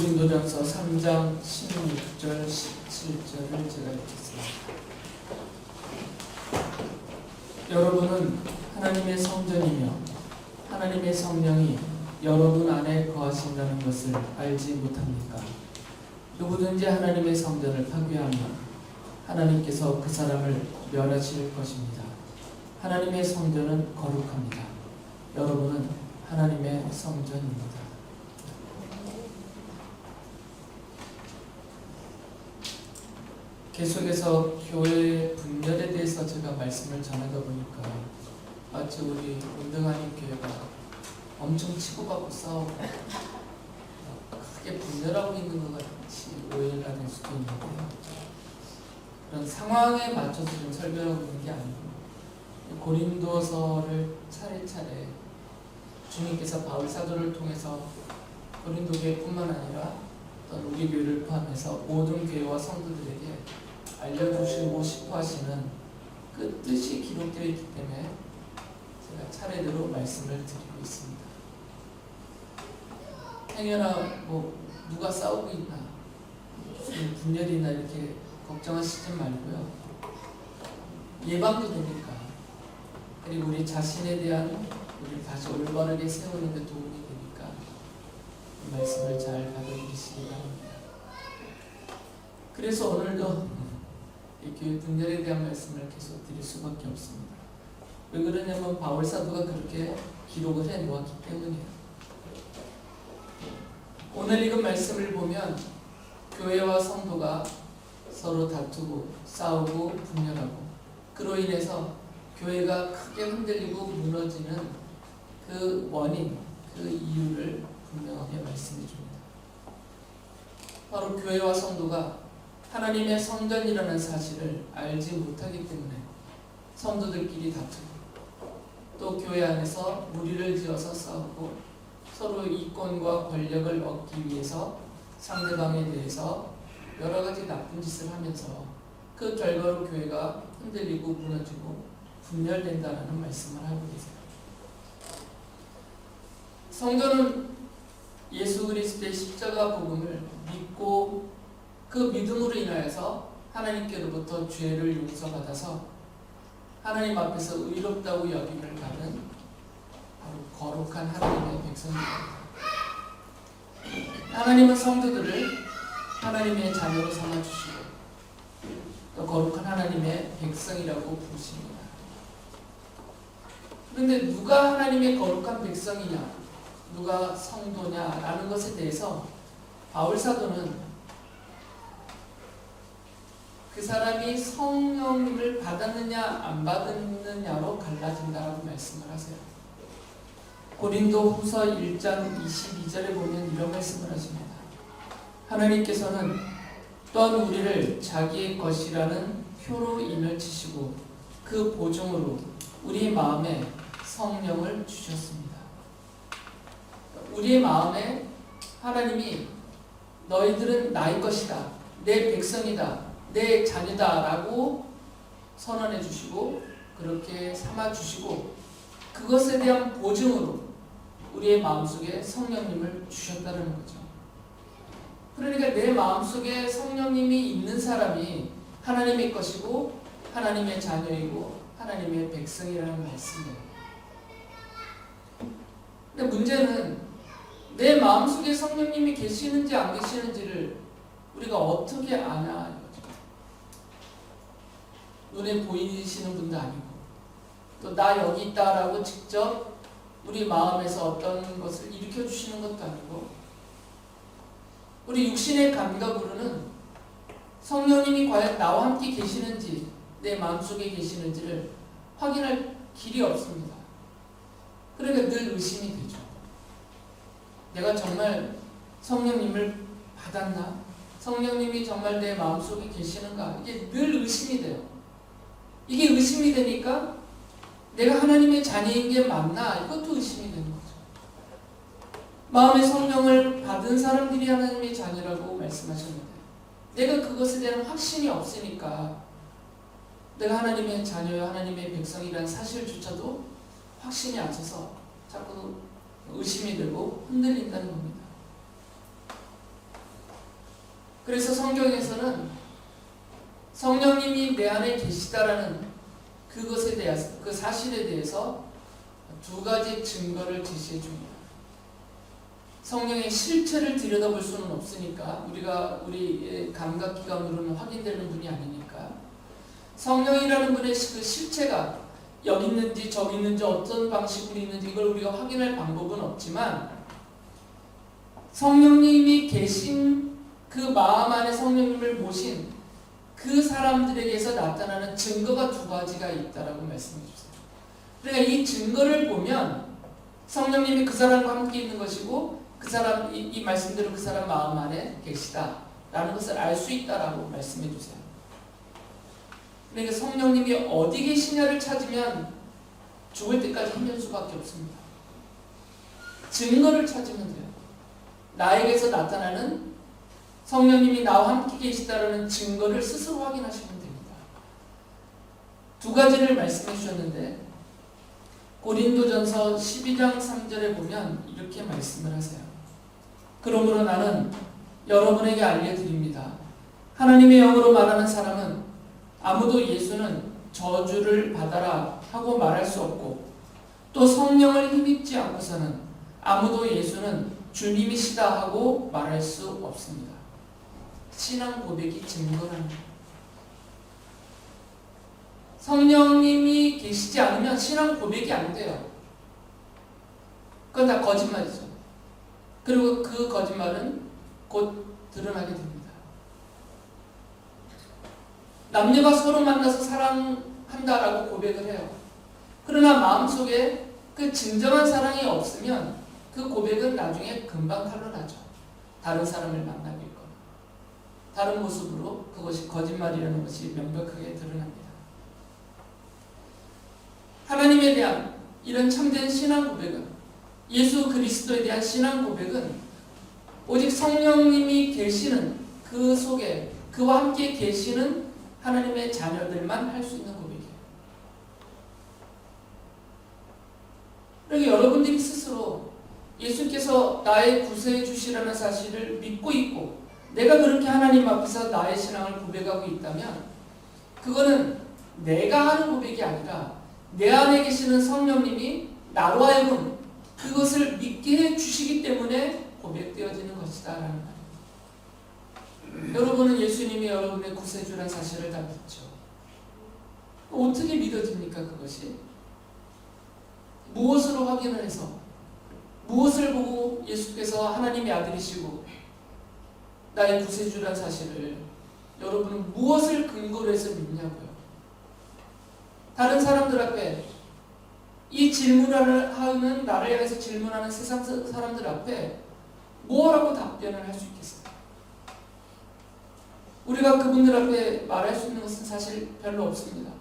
고린도전서 3장 16절 17절을 제가 읽겠습니다. 여러분은 하나님의 성전이며 하나님의 성령이 여러분 안에 거하신다는 것을 알지 못합니까? 누구든지 하나님의 성전을 파괴하면 하나님께서 그 사람을 멸하실 것입니다. 하나님의 성전은 거룩합니다. 여러분은 하나님의 성전입니다. 계속해서 교회 분열에 대해서 제가 말씀을 전하다 보니까 마치 우리 운동하는 교회가 엄청 치고받고 싸우고 크게 분열하고 있는 것 같이 오해가 될 수도 있는데요. 그런 상황에 맞춰서 좀 설교하고 있는 게 아니고 고린도서를 차례차례 주님께서 바울 사도를 통해서 고린도 교회뿐만 아니라 어떤 우리 교회를 포함해서 모든 교회와 성도들에게 알려주시고 싶어 하시는 그 뜻이 기록되어 있기 때문에 제가 차례대로 말씀을 드리고 있습니다. 행여나 누가 싸우고 있나 무슨 분열이 있나 이렇게 걱정하시지 말고요. 예방도 되니까, 그리고 우리 자신에 대한 우리 다시 올바르게 세우는 데 도움이 되니까 이 말씀을 잘 받아들이시기 바랍니다. 그래서 오늘도 이 교회 분열에 대한 말씀을 계속 드릴 수밖에 없습니다. 왜 그러냐면 바울 사도가 그렇게 기록을 해 놓았기 때문이에요. 오늘 읽은 말씀을 보면 교회와 성도가 서로 다투고 싸우고 분열하고 그로 인해서 교회가 크게 흔들리고 무너지는 그 원인, 그 이유를 분명하게 말씀해 줍니다. 바로 교회와 성도가 하나님의 성전이라는 사실을 알지 못하기 때문에 성도들끼리 다투고 또 교회 안에서 무리를 지어서 싸우고 서로 이권과 권력을 얻기 위해서 상대방에 대해서 여러 가지 나쁜 짓을 하면서 그 결과로 교회가 흔들리고 무너지고 분열된다는 말씀을 하고 계세요. 성도는 예수 그리스도의 십자가 복음을 믿고 그 믿음으로 인하여서 하나님께로부터 죄를 용서받아서 하나님 앞에서 의롭다고 여김을 받은 바로 거룩한 하나님의 백성입니다. 하나님은 성도들을 하나님의 자녀로 삼아주시고 또 거룩한 하나님의 백성이라고 부르십니다. 그런데 누가 하나님의 거룩한 백성이냐, 누가 성도냐라는 것에 대해서 바울 사도는 그 사람이 성령님을 받았느냐 안 받았느냐로 갈라진다라고 말씀을 하세요. 고린도 후서 1장 22절에 보면 이런 말씀을 하십니다. 하나님께서는 또한 우리를 자기의 것이라는 표로 인을치시고 그 보증으로 우리 마음에 성령을 주셨습니다. 우리의 마음에 하나님이 너희들은 나의 것이다, 내 백성이다, 내 자녀다 라고 선언해 주시고 그렇게 삼아 주시고 그것에 대한 보증으로 우리의 마음속에 성령님을 주셨다는 거죠. 그러니까 내 마음속에 성령님이 있는 사람이 하나님의 것이고 하나님의 자녀이고 하나님의 백성이라는 말씀이에요. 근데 문제는 내 마음속에 성령님이 계시는지 안 계시는지를 우리가 어떻게 아냐. 눈에 보이시는 분도 아니고 또 나 여기 있다라고 직접 우리 마음에서 어떤 것을 일으켜 주시는 것도 아니고 우리 육신의 감각으로는 성령님이 과연 나와 함께 계시는지 내 마음속에 계시는지를 확인할 길이 없습니다. 그러니까 늘 의심이 되죠. 내가 정말 성령님을 받았나? 성령님이 정말 내 마음속에 계시는가? 이게 늘 의심이 돼요. 이게 의심이 되니까 내가 하나님의 자녀인 게 맞나? 이것도 의심이 되는 거죠. 마음의 성령을 받은 사람들이 하나님의 자녀라고 말씀하셨는데 내가 그것에 대한 확신이 없으니까 내가 하나님의 자녀야 하나님의 백성이라는 사실조차도 확신이 안 차서 자꾸 의심이 들고 흔들린다는 겁니다. 그래서 성경에서는 성령님이 내 안에 계시다라는 그것에 대해서, 그 사실에 대해서 두 가지 증거를 제시해 줍니다. 성령의 실체를 들여다볼 수는 없으니까, 우리가 우리 감각기관으로는 확인되는 분이 아니니까 성령이라는 분의 그 실체가 여기 있는지 저기 있는지 어떤 방식으로 있는지 이걸 우리가 확인할 방법은 없지만, 성령님이 계신 그 마음 안에 성령님을 모신 그 사람들에게서 나타나는 증거가 두 가지가 있다라고 말씀해 주세요. 그러니까 이 증거를 보면 성령님이 그 사람과 함께 있는 것이고, 그 사람, 이 말씀대로 그 사람 마음 안에 계시다라는 것을 알 수 있다라고 말씀해 주세요. 그러니까 성령님이 어디 계시냐를 찾으면 죽을 때까지 힘들 수밖에 없습니다. 증거를 찾으면 돼요. 나에게서 나타나는 성령님이 나와 함께 계시다라는 증거를 스스로 확인하시면 됩니다. 두 가지를 말씀해 주셨는데, 고린도전서 12장 3절에 보면 이렇게 말씀을 하세요. 그러므로 나는 여러분에게 알려드립니다. 하나님의 영으로 말하는 사람은 아무도 예수는 저주를 받아라 하고 말할 수 없고, 또 성령을 힘입지 않고서는 아무도 예수는 주님이시다 하고 말할 수 없습니다. 신앙 고백이 증거랍니다. 성령님이 계시지 않으면 신앙 고백이 안 돼요. 그건 다 거짓말이죠. 그리고 그 거짓말은 곧 드러나게 됩니다. 남녀가 서로 만나서 사랑한다라고 고백을 해요. 그러나 마음속에 그 진정한 사랑이 없으면 그 고백은 나중에 금방 칼로 나죠. 다른 사람을 만나겠거나 다른 모습으로 그것이 거짓말이라는 것이 명백하게 드러납니다. 하나님에 대한 이런 참된 신앙 고백은, 예수 그리스도에 대한 신앙 고백은 오직 성령님이 계시는 그 속에 그와 함께 계시는 하나님의 자녀들만 할 수 있는 고백이에요. 그러니까 여러분들이 스스로 예수께서 나의 구세해 주시라는 사실을 믿고 있고, 내가 그렇게 하나님 앞에서 나의 신앙을 고백하고 있다면, 그거는 내가 하는 고백이 아니라 내 안에 계시는 성령님이 나로 하여금 그것을 믿게 해 주시기 때문에 고백되어지는 것이다 라는 말입니다. 여러분은 예수님이 여러분의 구세주라는 사실을 다 믿죠. 어떻게 믿어집니까 그것이? 무엇으로 확인을 해서, 무엇을 보고 예수께서 하나님의 아들이시고 나의 구세주라는 사실을 여러분은 무엇을 근거로 해서 믿냐고요? 다른 사람들 앞에, 이 질문을 하는, 나를 향해서 질문하는 세상 사람들 앞에 뭐라고 답변을 할 수 있겠어요? 우리가 그분들 앞에 말할 수 있는 것은 사실 별로 없습니다.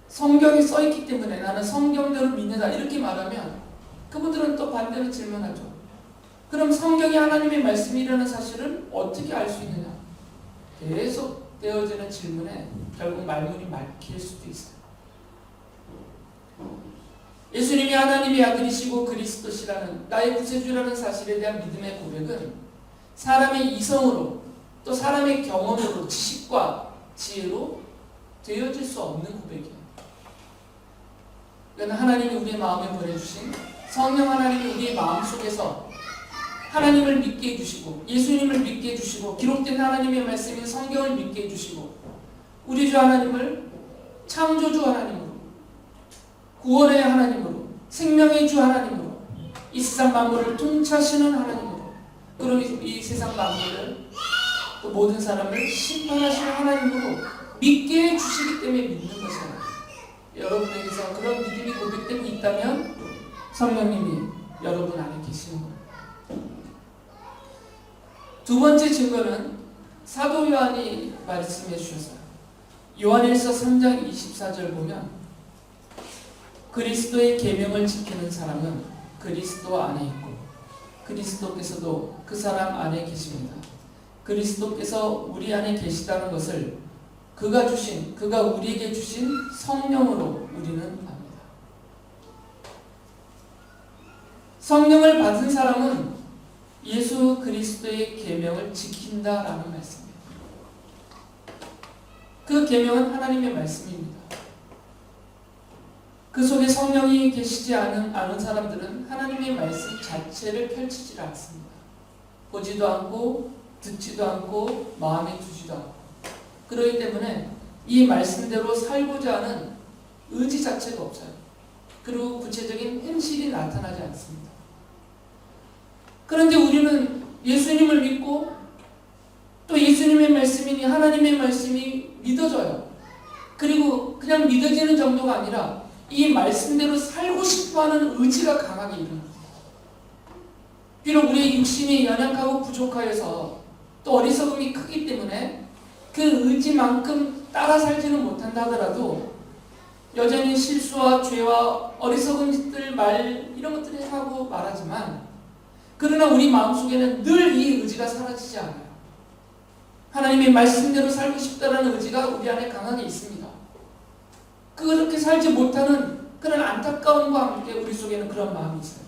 성경이 써있기 때문에 나는 성경대로 믿는다 이렇게 말하면 그분들은 또 반대로 질문하죠. 그럼 성경이 하나님의 말씀이라는 사실을 어떻게 알 수 있느냐? 계속 되어지는 질문에 결국 말문이 막힐 수도 있어요. 예수님이 하나님의 아들이시고 그리스도시라는 나의 구세주라는 사실에 대한 믿음의 고백은 사람의 이성으로 또 사람의 경험으로 지식과 지혜로 되어질 수 없는 고백이에요. 그러나 하나님이 우리의 마음에 보내주신 성령 하나님이 우리의 마음속에서 하나님을 믿게 해주시고, 예수님을 믿게 해주시고, 기록된 하나님의 말씀인 성경을 믿게 해주시고, 우리 주 하나님을 창조주 하나님으로, 구원의 하나님으로, 생명의 주 하나님으로, 이 세상 만물을 통치하시는 하나님으로, 그리고 이 세상 만물을, 또 모든 사람을 심판하시는 하나님으로 믿게 해주시기 때문에 믿는 것이에요. 여러분에게서 그런 믿음이 고백되고 있다면 성령님이 여러분 안에 계시는 거예요. 두 번째 증거는 사도 요한이 말씀해 주셨어요. 요한일서 3장 24절 보면 그리스도의 계명을 지키는 사람은 그리스도 안에 있고 그리스도께서도 그 사람 안에 계십니다. 그리스도께서 우리 안에 계시다는 것을 그가 우리에게 주신 성령으로 우리는 압니다. 성령을 받은 사람은 예수 그리스도의 계명을 지킨다라는 말씀입니다. 그 계명은 하나님의 말씀입니다. 그 속에 성령이 계시지 않은 사람들은 하나님의 말씀 자체를 펼치지 않습니다. 보지도 않고 듣지도 않고 마음에 두지도 않고, 그렇기 때문에 이 말씀대로 살고자 하는 의지 자체가 없어요. 그리고 구체적인 행실이 나타나지 않습니다. 그런데 우리는 예수님을 믿고 또 예수님의 말씀이니 하나님의 말씀이 믿어져요. 그리고 그냥 믿어지는 정도가 아니라 이 말씀대로 살고 싶어하는 의지가 강하게 일어납니다. 비록 우리의 육신이 연약하고 부족하여서 또 어리석음이 크기 때문에 그 의지만큼 따라 살지는 못한다 하더라도 여전히 실수와 죄와 어리석음들 이런 것들을 하고 말하지만, 그러나 우리 마음속에는 늘 이 의지가 사라지지 않아요. 하나님의 말씀대로 살고 싶다는 의지가 우리 안에 강하게 있습니다. 그렇게 살지 못하는 그런 안타까움과 함께 우리 속에는 그런 마음이 있어요.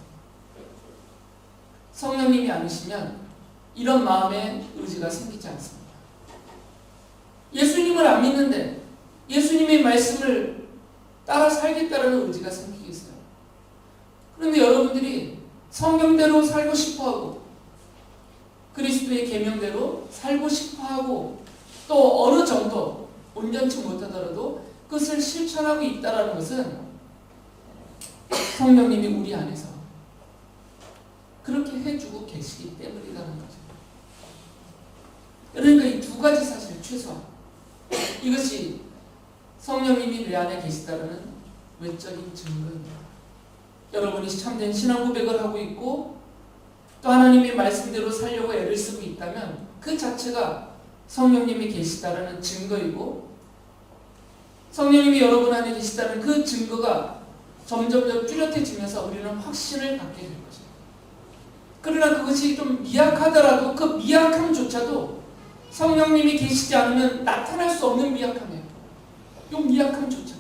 성령님이 아니시면 이런 마음의 의지가 생기지 않습니다. 예수님을 안 믿는데 예수님의 말씀을 따라 살겠다는 의지가 생기겠어요. 그런데 여러분들이 성경대로 살고 싶어하고 그리스도의 계명대로 살고 싶어하고 또 어느 정도 온전치 못하더라도 그것을 실천하고 있다는 것은 성령님이 우리 안에서 그렇게 해주고 계시기 때문이라는 거죠. 그러니까 이 두 가지 사실 최소한 이것이 성령님이 내 안에 계시다는 외적인 증거입니다. 여러분이 참된 신앙 고백을 하고 있고 또 하나님의 말씀대로 살려고 애를 쓰고 있다면 그 자체가 성령님이 계시다는 증거이고, 성령님이 여러분 안에 계시다는 그 증거가 점점 뚜렷해지면서 우리는 확신을 갖게 될 거죠. 그러나 그것이 좀 미약하더라도 그 미약함조차도 성령님이 계시지 않으면 나타날 수 없는 미약함이에요. 이 미약함조차도.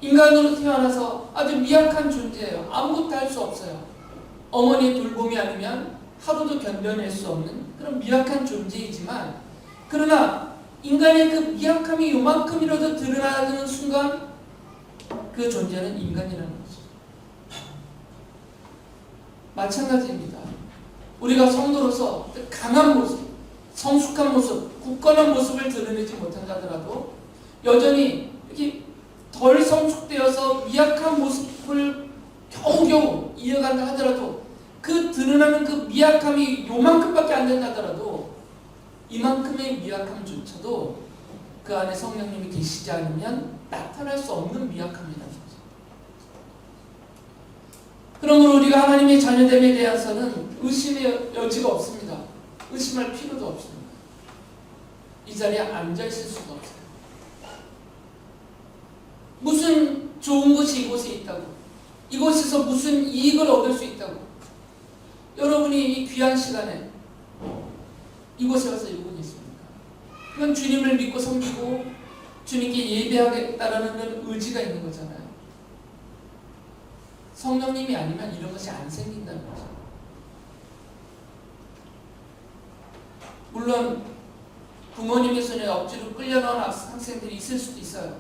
인간으로 태어나서 아주 미약한 존재예요. 아무것도 할 수 없어요. 어머니의 돌봄이 아니면 하루도 견뎌낼 수 없는 그런 미약한 존재이지만, 그러나 인간의 그 미약함이 요만큼이라도 드러나는 순간 그 존재는 인간이라는 거죠. 마찬가지입니다. 우리가 성도로서 강한 모습, 성숙한 모습, 굳건한 모습을 드러내지 못한다 하더라도 여전히 이렇게 덜 성숙되어서 미약한 모습을 겨우겨우 이어간다 하더라도 그 드러나는 그 미약함이 요만큼밖에 안 된다 하더라도 이만큼의 미약함조차도 그 안에 성령님이 계시지 않으면 나타날 수 없는 미약함이라는 거죠. 그러므로 우리가 하나님의 자녀됨에 대해서는 의심의 여지가 없습니다. 의심할 필요도 없습니다. 이 자리에 앉아있을 수도 없어요. 무슨 좋은 것이 이곳에 있다고, 이곳에서 무슨 이익을 얻을 수 있다고, 여러분이 이 귀한 시간에 이곳에 와서 이러고 계십니까? 그건 주님을 믿고 섬기고 주님께 예배하겠다라는 의지가 있는 거잖아요. 성령님이 아니면 이런 것이 안 생긴다는 거죠. 물론 부모님의 손에 억지로 끌려나온 학생들이 있을 수도 있어요.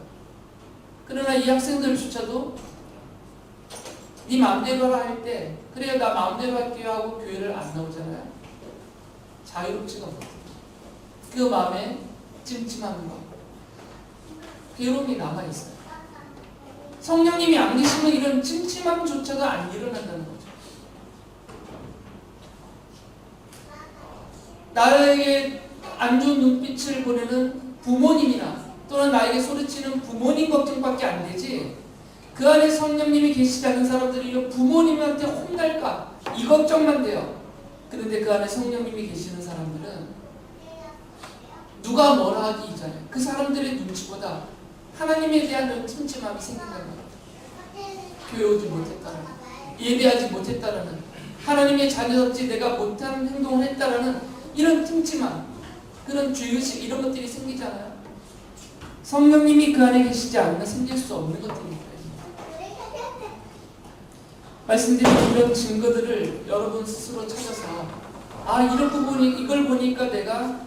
그러나 이 학생들조차도 네 마음대로 할 때 그래 나 마음대로 할게요 하고 교회를 안 나오잖아요. 자유롭지가 못해요. 그 마음에 찜찜한 것, 괴로움이 남아있어요. 성령님이 안 계시면 이런 찜찜함조차도 안 일어난다는 거죠. 나에게 안 좋은 눈빛을 보내는 부모님이나 또는 나에게 소리치는 부모님 걱정밖에 안 되지, 그 안에 성령님이 계시지 않은 사람들이 부모님한테 혼날까 이 걱정만 돼요. 그런데 그 안에 성령님이 계시는 사람들은 누가 뭐라 하기 이전에 그 사람들의 눈치보다 하나님에 대한 찜찜함이 생긴다는 거예요. 교회 오지 못했다라는, 예배하지 못했다라는, 하나님의 자녀답지 내가 못한 행동을 했다라는 이런 찜찜함, 그런 죄의식 이런 것들이 생기잖아요. 성령님이 그 안에 계시지 않으면 생길 수 없는 것들입니다. 말씀드린 이런 증거들을 여러분 스스로 찾아서 이걸 보니까 내가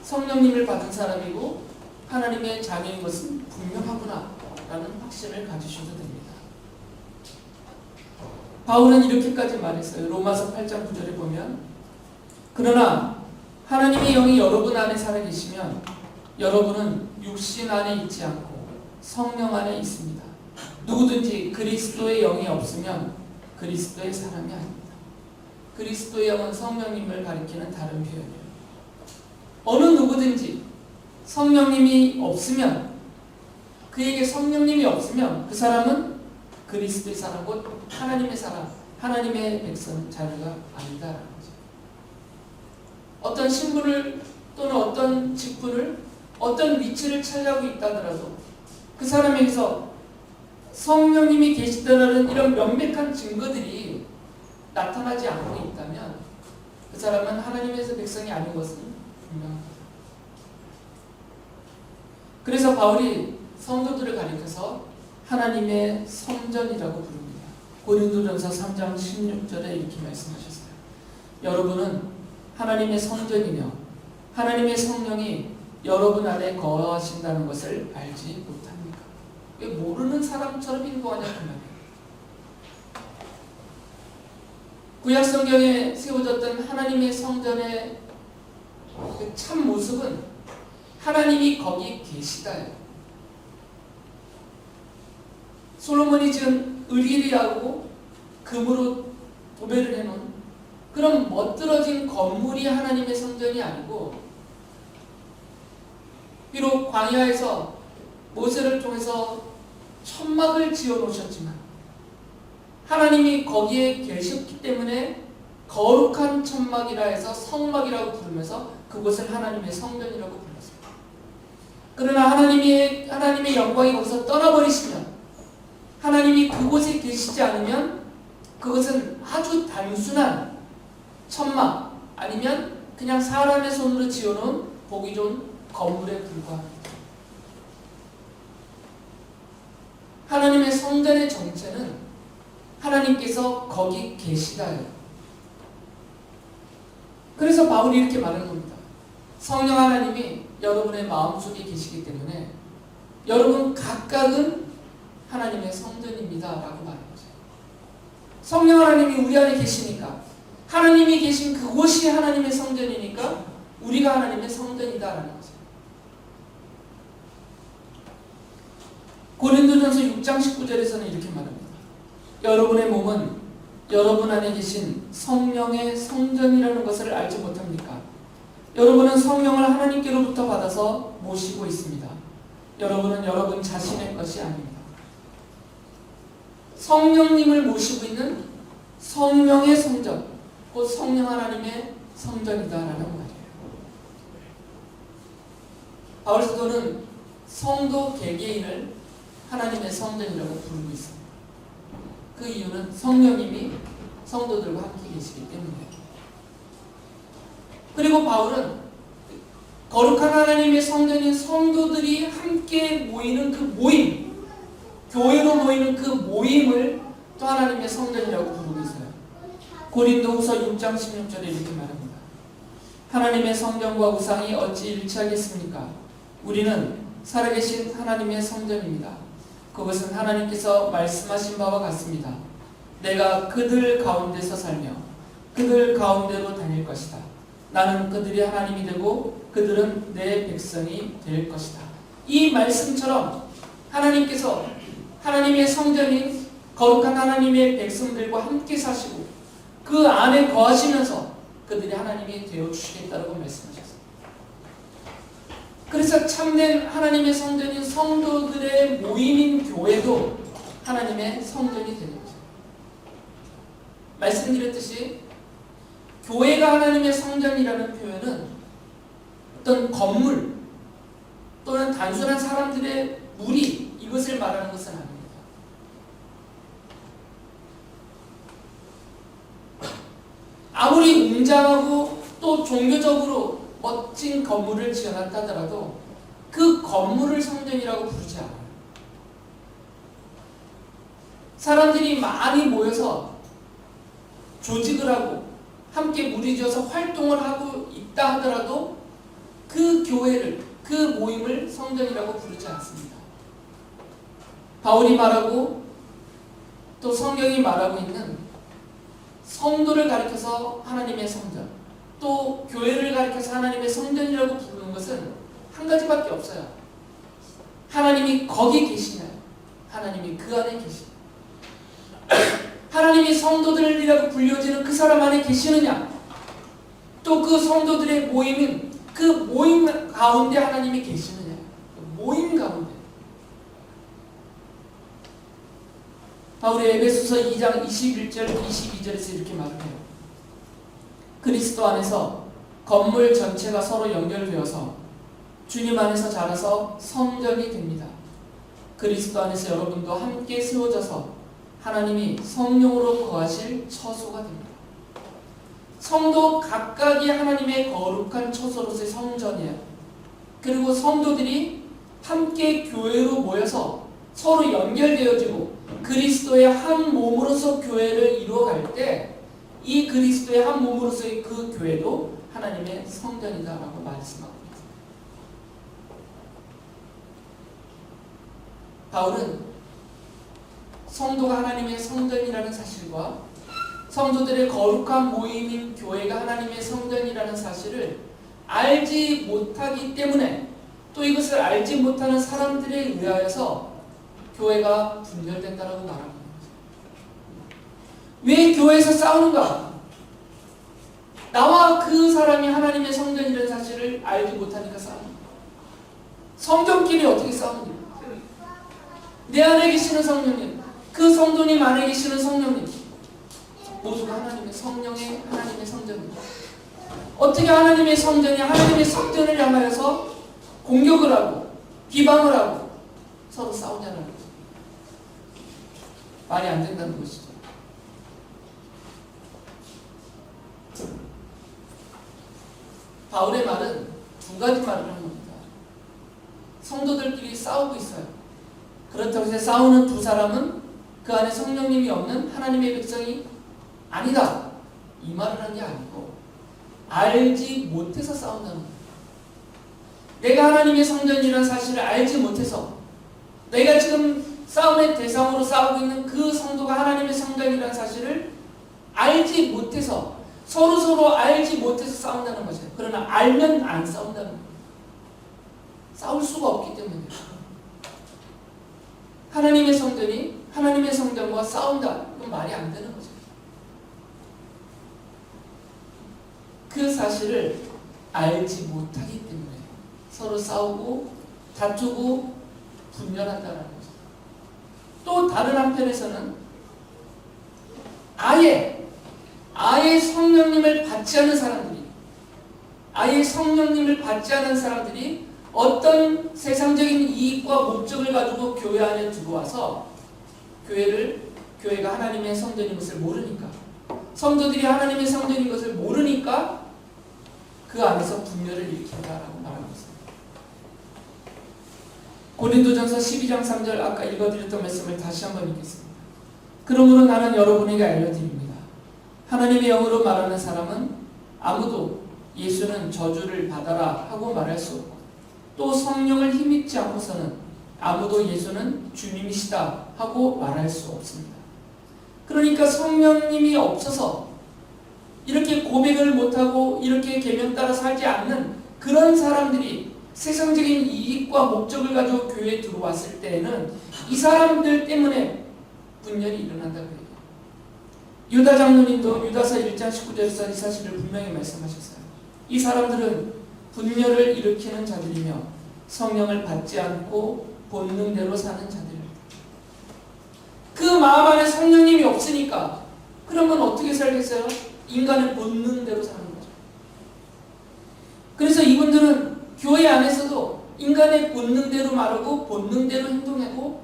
성령님을 받은 사람이고 하나님의 자녀인 것은 분명하구나 라는 확신을 가지셔도 됩니다. 바울은 이렇게까지 말했어요. 로마서 8장 9절에 보면 그러나 하나님의 영이 여러분 안에 살아계시면 여러분은 육신 안에 있지 않고 성령 안에 있습니다. 누구든지 그리스도의 영이 없으면 그리스도의 사람이 아닙니다. 그리스도의 영은 성령님을 가리키는 다른 표현이에요. 어느 누구든지 성령님이 없으면, 그에게 성령님이 없으면 그 사람은 그리스도의 사람, 곧 하나님의 사람, 하나님의 백성, 자녀가 아니다라는 거죠. 어떤 신분을 또는 어떤 직분을, 어떤 위치를 차지하고 있다더라도 그 사람에게서 성령님이 계시다는 이런 명백한 증거들이 나타나지 않고 있다면 그 사람은 하나님의 백성이 아닌 것은 분명합니다. 그래서 바울이 성도들을 가리켜서 하나님의 성전이라고 부릅니다. 고린도전서 3장 16절에 이렇게 말씀하셨어요. 여러분은 하나님의 성전이며 하나님의 성령이 여러분 안에 거하신다는 것을 알지 못합니까? 왜 모르는 사람처럼 행동하냐 그 말이에요. 구약 성경에 세워졌던 하나님의 성전의 그 참 모습은 하나님이 거기 계시다예요. 솔로몬이 지은 의리하고 금으로 도배를 해놓은 그런 멋들어진 건물이 하나님의 성전이 아니고, 비록 광야에서 모세를 통해서 천막을 지어 놓으셨지만 하나님이 거기에 계셨기 때문에 거룩한 천막이라 해서 성막이라고 부르면서 그곳을 하나님의 성전이라고 불렀습니다. 그러나 하나님의 영광이 거기서 떠나버리시면, 하나님이 그곳에 계시지 않으면 그것은 아주 단순한 천막 아니면 그냥 사람의 손으로 지어놓은 보기 좋은 건물에 불과합니다. 하나님의 성전의 정체는 하나님께서 거기 계시다예요. 그래서 바울이 이렇게 말하는 겁니다. 성령 하나님이 여러분의 마음속에 계시기 때문에 여러분 각각은 하나님의 성전입니다 라고 말하는 거죠. 성령 하나님이 우리 안에 계시니까, 하나님이 계신 그곳이 하나님의 성전이니까 우리가 하나님의 성전이다 라는 거죠. 고린도전서 6장 19절에서는 이렇게 말합니다. 여러분의 몸은 여러분 안에 계신 성령의 성전이라는 것을 알지 못합니까? 여러분은 성령을 하나님께로부터 받아서 모시고 있습니다. 여러분은 여러분 자신의 것이 아닙니다. 성령님을 모시고 있는 성령의 성전, 곧 성령 하나님의 성전이다라는 말이에요. 바울 사도는 성도 개개인을 하나님의 성전이라고 부르고 있습니다. 그 이유는 성령님이 성도들과 함께 계시기 때문이에요. 그리고 바울은 거룩한 하나님의 성전인 성도들이 함께 모이는 그 모임, 교회로 모이는 그 모임을 또 하나님의 성전이라고 부르고 있어요. 고린도후서 6장 16절에 이렇게 말합니다. 하나님의 성전과 우상이 어찌 일치하겠습니까? 우리는 살아계신 하나님의 성전입니다. 그것은 하나님께서 말씀하신 바와 같습니다. 내가 그들 가운데서 살며 그들 가운데로 다닐 것이다. 나는 그들이 하나님이 되고 그들은 내 백성이 될 것이다. 이 말씀처럼 하나님께서 하나님의 성전인 거룩한 하나님의 백성들과 함께 사시고 그 안에 거하시면서 그들이 하나님이 되어주시겠다고 말씀하셨습니다. 그래서 참된 하나님의 성전인 성도들의 모임인 교회도 하나님의 성전이 되는 거죠. 말씀드렸듯이 교회가 하나님의 성전이라는 표현은 어떤 건물 또는 단순한 사람들의 무리, 이것을 말하는 것은 아닙니다. 아무리 웅장하고 또 종교적으로 멋진 건물을 지어놨다 하더라도 그 건물을 성전이라고 부르지 않아요. 사람들이 많이 모여서 조직을 하고 함께 무리지어서 활동을 하고 있다 하더라도 그 교회를, 그 모임을 성전이라고 부르지 않습니다. 바울이 말하고 또 성경이 말하고 있는 성도를 가리켜서 하나님의 성전, 또 교회를 가리켜서 하나님의 성전이라고 부르는 것은 한 가지밖에 없어요. 하나님이 거기 계시나요? 하나님이 그 안에 계시나요? 하나님이 성도들이라고 불려지는 그 사람 안에 계시느냐? 또 그 성도들의 모임은 그 모임 가운데 하나님이 계시느냐? 모임 가운데. 바울이 에베소서 2장 21절 22절에서 이렇게 말을 해요. 그리스도 안에서 건물 전체가 서로 연결되어서 주님 안에서 자라서 성전이 됩니다. 그리스도 안에서 여러분도 함께 세워져서 하나님이 성령으로 거하실 처소가 됩니다. 성도 각각이 하나님의 거룩한 처소로서의 성전이에요. 그리고 성도들이 함께 교회로 모여서 서로 연결되어지고 그리스도의 한 몸으로서 교회를 이루어갈 때 이 그리스도의 한 몸으로서의 그 교회도 하나님의 성전이다라고 말씀하고 있습니다. 바울은 성도가 하나님의 성전이라는 사실과 성도들의 거룩한 모임인 교회가 하나님의 성전이라는 사실을 알지 못하기 때문에 또 이것을 알지 못하는 사람들에 의하여서 교회가 분열된다라고 말합니다. 왜 교회에서 싸우는가? 나와 그 사람이 하나님의 성전이라는 사실을 알지 못하니까 싸웁니다. 성전끼리 어떻게 싸우는가? 내 안에 계시는 성령님, 그 성도님 안에 계시는 성령님, 모두가 하나님의 성령의 하나님의 성전입니다. 어떻게 하나님의 성전이 하나님의 성전을 향하여서 공격을 하고 비방을 하고 서로 싸우냐는 거죠. 말이 안 된다는 것이죠. 바울의 말은 두 가지 말을 하는 겁니다. 성도들끼리 싸우고 있어요. 그렇다고 해서 싸우는 두 사람은 그 안에 성령님이 없는 하나님의 백성이 아니다. 이 말을 한 게 아니고 알지 못해서 싸운다는 거예요. 내가 하나님의 성전이라는 사실을 알지 못해서 내가 지금 싸움의 대상으로 싸우고 있는 그 성도가 하나님의 성전이라는 사실을 알지 못해서 서로 알지 못해서 싸운다는 것이에요. 그러나 알면 안 싸운다는 거예요. 싸울 수가 없기 때문에 하나님의 성전이 하나님의 성전과 싸운다. 그건 말이 안 되는 거죠. 그 사실을 알지 못하기 때문에 서로 싸우고 다투고 분열한다는 거죠. 또 다른 한편에서는 아예 성령님을 받지 않은 사람들이 아예 성령님을 받지 않은 사람들이 어떤 세상적인 이익과 목적을 가지고 교회 안에 들어와서 교회가 하나님의 성전인 것을 모르니까 성도들이 하나님의 성전인 것을 모르니까 그 안에서 분열을 일으킨다라고 말하고 있습니다. 고린도전서 12장 3절 아까 읽어드렸던 말씀을 다시 한번 읽겠습니다. 그러므로 나는 여러분에게 알려드립니다. 하나님의 영으로 말하는 사람은 아무도 예수는 저주를 받아라 하고 말할 수 없고 또 성령을 힘입지 않고서는 아무도 예수는 주님이시다 하고 말할 수 없습니다. 그러니까 성령님이 없어서 이렇게 고백을 못하고 이렇게 계명 따라 살지 않는 그런 사람들이 세상적인 이익과 목적을 가지고 교회에 들어왔을 때에는 이 사람들 때문에 분열이 일어난다고 해요. 유다 장로님도 유다서 1장 19절에서 이 사실을 분명히 말씀하셨어요. 이 사람들은 분열을 일으키는 자들이며 성령을 받지 않고 본능대로 사는 자들입니다. 그 마음 안에 성령님이 없으니까 그러면 어떻게 살겠어요? 인간의 본능대로 사는 거죠. 그래서 이분들은 교회 안에서도 인간의 본능대로 말하고 본능대로 행동하고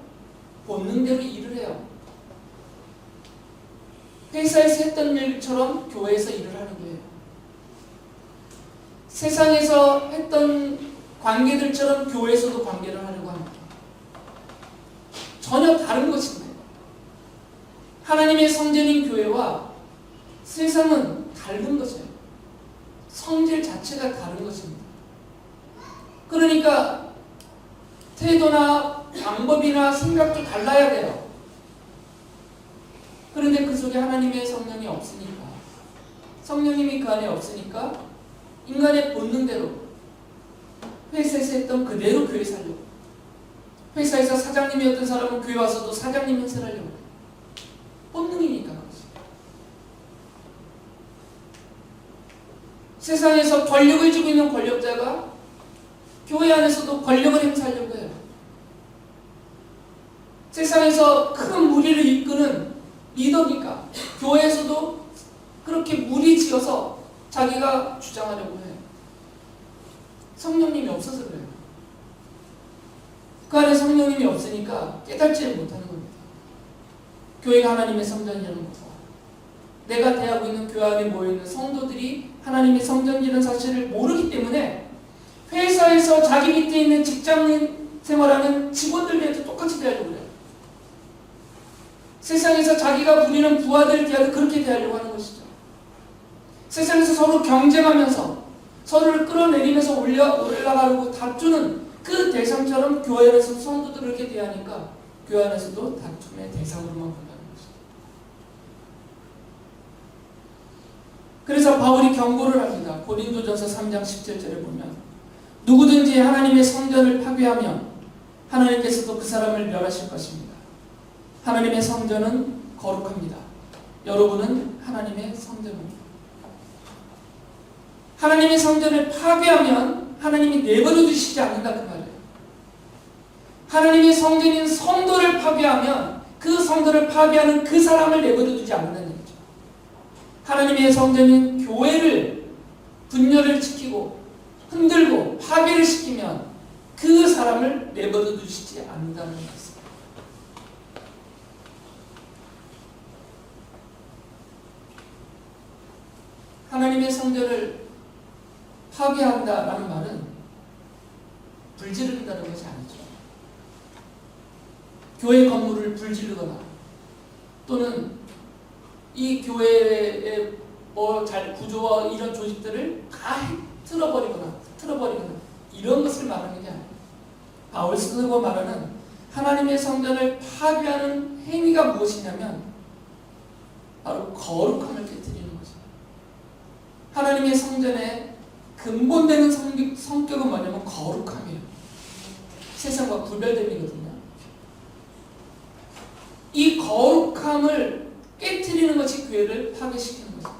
본능대로 일을 해요. 회사에서 했던 일처럼 교회에서 일을 하는 거예요. 세상에서 했던 관계들처럼 교회에서도 관계를 하려고 합니다. 전혀 다른 것입니다. 하나님의 성전인 교회와 세상은 다른 것이에요. 성질 자체가 다른 것입니다. 그러니까 태도나 방법이나 생각도 달라야 돼요. 그런데 그 속에 하나님의 성령이 없으니까, 성령님이 그 안에 없으니까 인간의 본능대로 회사에서 했던 그대로 교회 살려고, 회사에서 사장님이었던 사람은 교회 와서도 사장님 행세를 하려고, 본능이니까 그렇지. 세상에서 권력을 쥐고 있는 권력자가 교회 안에서도 권력을 행사하려고 해요. 세상에서 큰 무리를 이끄는 리더니까 교회에서도 그렇게 무리지어서 자기가 주장하려고 해요. 성령님이 없어서 그래요. 그 안에 성령님이 없으니까 깨닫지를 못하는 겁니다. 교회가 하나님의 성전이라는 것과 내가 대하고 있는 교회 안에 모여있는 성도들이 하나님의 성전이라는 사실을 모르기 때문에 회사에서 자기 밑에 있는 직장인 생활하는 직원들한테 똑같이 대하려고 그래요. 세상에서 자기가 부리는 부하들 대하도 그렇게 대하려고 하는 것이죠. 세상에서 서로 경쟁하면서 서로를 끌어내리면서 올라가려고 다투는 그 대상처럼 교회 안에서 성도들을 이렇게 대하니까 교회 안에서도 다툼의 대상으로만 본다는 것이죠. 그래서 바울이 경고를 합니다. 고린도전서 3장 17절에 보면 누구든지 하나님의 성전을 파괴하면 하나님께서도 그 사람을 멸하실 것입니다. 하나님의 성전은 거룩합니다. 여러분은 하나님의 성전입니다. 하나님의 성전을 파괴하면 하나님이 내버려 두시지 않는다 그 말이에요. 하나님의 성전인 성도를 파괴하면 그 성도를 파괴하는 그 사람을 내버려 두지 않는다는 얘기죠. 하나님의 성전인 교회를 분열을 시키고 흔들고 파괴를 시키면 그 사람을 내버려 두시지 않는다는 말씀. 하나님의 성전을 파괴한다라는 말은 불지른다는 것이 아니죠. 교회 건물을 불지르거나 또는 이 교회의 잘 구조와 이런 조직들을 다 틀어버리거나 이런 것을 말하는 게 아니에요. 바울 스스로가 말하는 하나님의 성전을 파괴하는 행위가 무엇이냐면 바로 거룩함을 깨뜨리는 거죠. 하나님의 성전의 근본되는 성격은 뭐냐면 거룩함이에요. 세상과 구별됨이거든요. 이 거룩함을 깨뜨리는 것이 교회를 파괴시키는 거죠.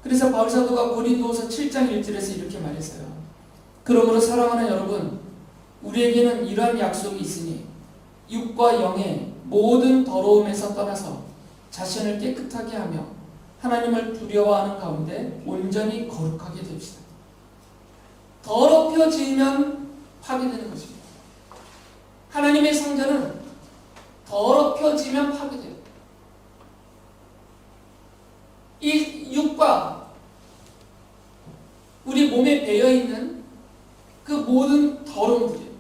그래서 바울 사도가 고린도후서 7장 1절에서 이렇게 말했어요. 그러므로 사랑하는 여러분, 우리에게는 이러한 약속이 있으니 육과 영의 모든 더러움에서 떠나서 자신을 깨끗하게 하며 하나님을 두려워하는 가운데 온전히 거룩하게 됩시다. 더럽혀지면 파괴되는 것입니다. 하나님의 성전은 더럽혀지면 파괴돼요. 이 육과 우리 몸에 배어있는 그 모든 더러움들이에요.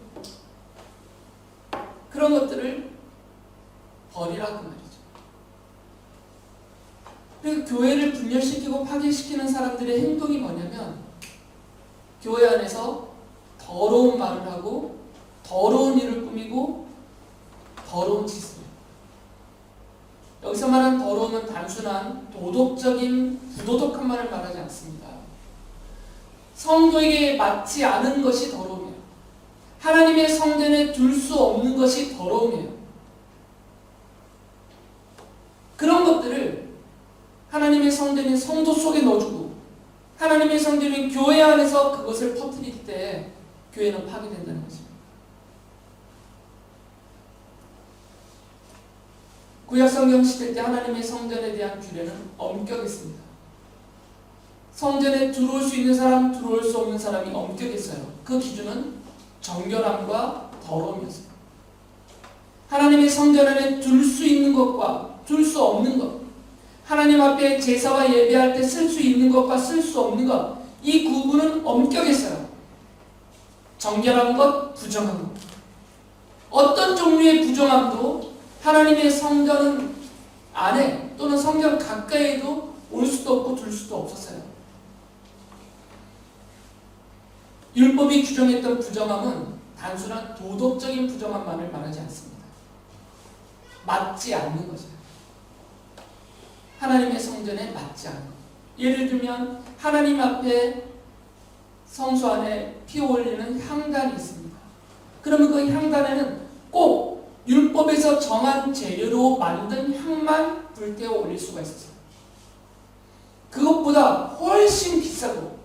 그런 것들을 버리라고 말이죠. 그리고 교회를 분열시키고 파괴시키는 사람들의 행동이 뭐냐면 교회 안에서 더러운 말을 하고 더러운 일을 꾸미고 더러운 짓을 해요. 여기서 말하는 더러움은 단순한 도덕적인 부도덕한 말을 말하지 않습니다. 성도에게 맞지 않은 것이 더러움이에요. 하나님의 성전에 둘 수 없는 것이 더러움이에요. 그런 것들을 하나님의 성전인 성도 속에 넣어주고 하나님의 성전인 교회 안에서 그것을 퍼뜨릴 때 교회는 파괴된다는 것입니다. 구약성경 시대 때 하나님의 성전에 대한 규례는 엄격했습니다. 성전에 들어올 수 있는 사람, 들어올 수 없는 사람이 엄격했어요. 그 기준은 정결함과 더러움이었어요. 하나님의 성전 안에 둘 수 있는 것과 둘 수 없는 것, 하나님 앞에 제사와 예배할 때 쓸 수 있는 것과 쓸 수 없는 것, 이 구분은 엄격했어요. 정결한 것, 부정한 것. 어떤 종류의 부정함도 하나님의 성전 안에 또는 성전 가까이에도 올 수도 없고 둘 수도 없었어요. 율법이 규정했던 부정함은 단순한 도덕적인 부정함만을 말하지 않습니다. 맞지 않는 거죠. 하나님의 성전에 맞지 않는 것. 예를 들면 하나님 앞에 성소 안에 피어올리는 향단이 있습니다. 그러면 그 향단에는 꼭 율법에서 정한 재료로 만든 향만 불태워 올릴 수가 있었어요. 그것보다 훨씬 비싸고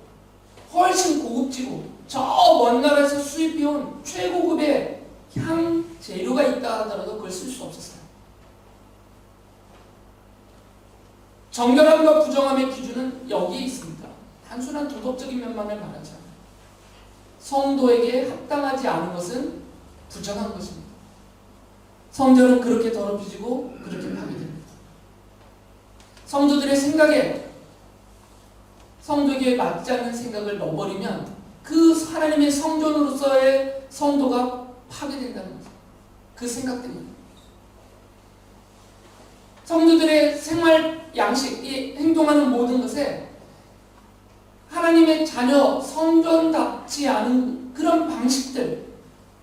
훨씬 고급지고 저 먼 나라에서 수입해온 최고급의 향 재료가 있다 하더라도 그걸 쓸 수 없었어요. 정결함과 부정함의 기준은 여기에 있습니다. 단순한 도덕적인 면만을 말하지 않아요. 성도에게 합당하지 않은 것은 부정한 것입니다. 성전은 그렇게 더럽혀지고 그렇게 파괴됩니다. 성도들의 생각에 성도에게 맞지 않는 생각을 넣어버리면 그 하나님의 성전으로서의 성도가 파괴된다는 거죠. 그 생각 때문에. 성도들의 생활 양식, 행동하는 모든 것에 하나님의 자녀, 성전답지 않은 그런 방식들,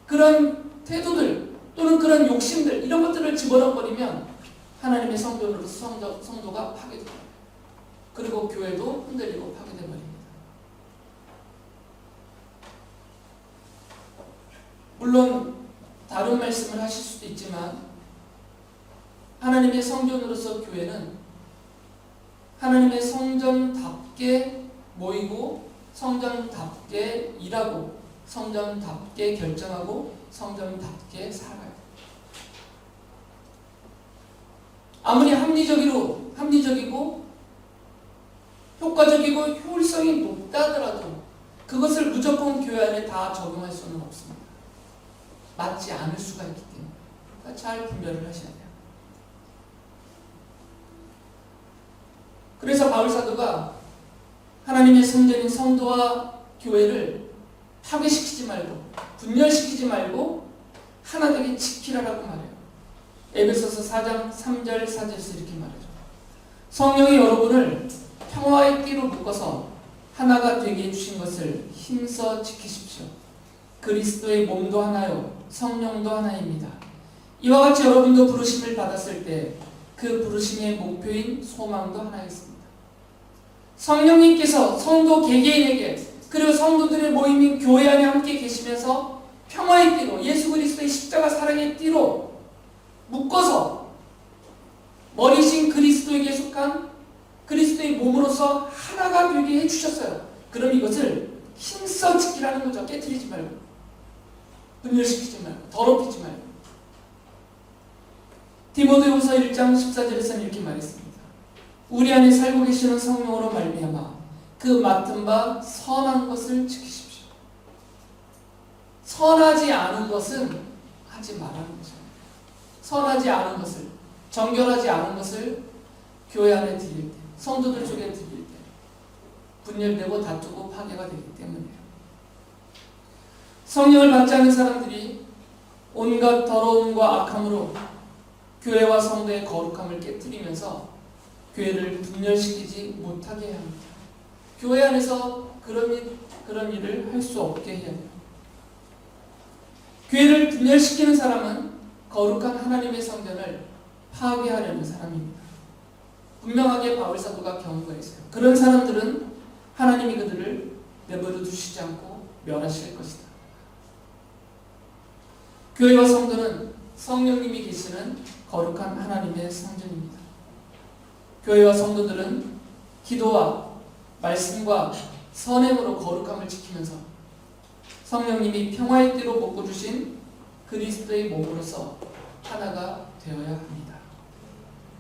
그런 태도들, 또는 그런 욕심들, 이런 것들을 집어넣어버리면 하나님의 성전으로서 성도가 파괴됩니다. 그리고 교회도 흔들리고 파괴돼버립니다. 물론 다른 말씀을 하실 수도 있지만 하나님의 성전으로서 교회는 하나님의 성전답게 모이고 성전답게 일하고 성전답게 결정하고 성전답게 살아요. 아무리 합리적이고 효과적이고 효율성이 높다 하더라도 그것을 무조건 교회 안에 다 적용할 수는 없습니다. 맞지 않을 수가 있기 때문에. 그러니까 잘 분별을 하셔야 돼요. 그래서 바울 사도가 하나님의 성전인 성도와 교회를 파괴시키지 말고 분열시키지 말고 하나 되게 지키라라고 말해요. 에베소서 4장 3절 4절에서 이렇게 말하죠. 성령이 여러분을 평화의 띠로 묶어서 하나가 되게 해주신 것을 힘써 지키십시오. 그리스도의 몸도 하나요 성령도 하나입니다. 이와 같이 여러분도 부르심을 받았을 때 그 부르심의 목표인 소망도 하나였습니다. 성령님께서 성도 개개인에게 그리고 성도들의 모임인 교회 안에 함께 계시면서 평화의 띠로 예수 그리스도의 십자가 사랑의 띠로 묶어서 머리신 그리스도에게 속한 그리스도의 몸으로서 하나가 되게 해주셨어요. 그럼 이것을 힘써 지키라는 거죠. 깨트리지 말고 분열시키지 말고 더럽히지 말고. 디모데후서 1장 14절에서는 이렇게 말했습니다. 우리 안에 살고 계시는 성령으로 말미암아 그 맡은 바 선한 것을 지키십시오. 선하지 않은 것은 하지 말라는 거죠. 선하지 않은 것을, 정결하지 않은 것을 교회 안에 드릴 때, 성도들 쪽에 드릴 때 분열되고 다투고 파괴가 되기 때문이에요. 성령을 받지 않는 사람들이 온갖 더러움과 악함으로 교회와 성도의 거룩함을 깨뜨리면서 교회를 분열시키지 못하게 해야 합니다. 교회 안에서 그런 일을 할 수 없게 해야 해요. 교회를 분열시키는 사람은 거룩한 하나님의 성전을 파괴하려는 사람입니다. 분명하게 바울 사도가 경고가 있어요. 그런 사람들은 하나님이 그들을 내버려 두시지 않고 멸하실 것이다. 교회와 성도는 성령님이 계시는 거룩한 하나님의 성전입니다. 교회와 성도들은 기도와 말씀과 선행으로 거룩함을 지키면서 성령님이 평화의 띠로 묶어주신 그리스도의 몸으로서 하나가 되어야 합니다.